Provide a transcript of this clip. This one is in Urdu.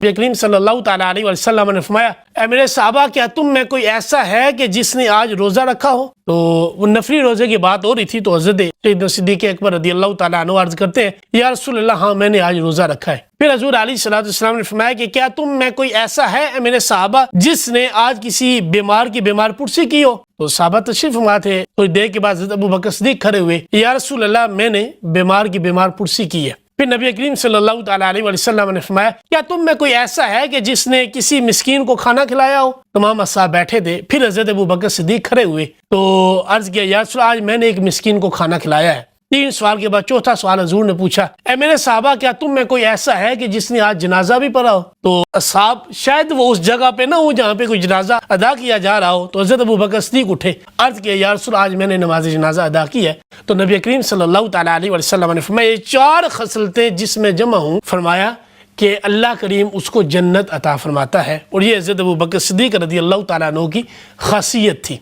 نبی کریم صلی اللہ تعالیٰ علیہ وسلم نے فرمایا اے میرے صحابہ کیا تم میں کوئی ایسا ہے کہ جس نے آج روزہ رکھا ہو؟ تو وہ نفلی روزے کی بات ہو رہی تھی تو حضرت سیدنا صدیق اکبر رضی اللہ تعالیٰ عنہ عرض کرتے ہیں یا رسول اللہ ہاں میں نے آج روزہ رکھا ہے۔ پھر حضور علیہ الصلوۃ والسلام نے فرمایا کہ کیا تم میں کوئی ایسا ہے اے میرے صحابہ جس نے آج کسی بیمار کی بیمار پرسی کی ہو؟ تو صحابہ تشریف فرما تھے، تھوڑی دیر کے بعد حضرت ابو بکر صدیق کھڑے ہوئے یا رسول اللہ میں نے بیمار کی بیمار پرسی کی ہے۔ پھر نبی کریم صلی اللہ تعالیٰ علیہ وسلم نے فرمایا کیا تم میں کوئی ایسا ہے کہ جس نے کسی مسکین کو کھانا کھلایا ہو؟ تمام اصحاب بیٹھے تھے۔ پھر حضرت ابو بکر صدیق کھڑے ہوئے تو عرض کیا یا رسول اللہ آج میں نے ایک مسکین کو کھانا کھلایا ہے۔ 3 سوال کے بعد چوتھا سوال حضور نے پوچھا اے میرے صحابہ کیا تم میں کوئی ایسا ہے کہ جس نے آج جنازہ بھی پڑھا ہو؟ تو اصحاب شاید وہ اس جگہ پہ نہ ہو جہاں پہ کوئی جنازہ ادا کیا جا رہا ہو، تو حضرت ابو بکر صدیق اٹھے، عرض کیا یا رسول آج میں نے نماز جنازہ ادا کی ہے۔ تو نبی کریم صلی اللہ تعالیٰ علیہ وسلم نے فرمایا یہ 4 خصلتیں جس میں جمع ہوں، فرمایا کہ اللہ کریم اس کو جنت عطا فرماتا ہے، اور یہ حضرت ابو بکر صدیق رضی اللہ تعالیٰ عنہ کی خاصیت تھی۔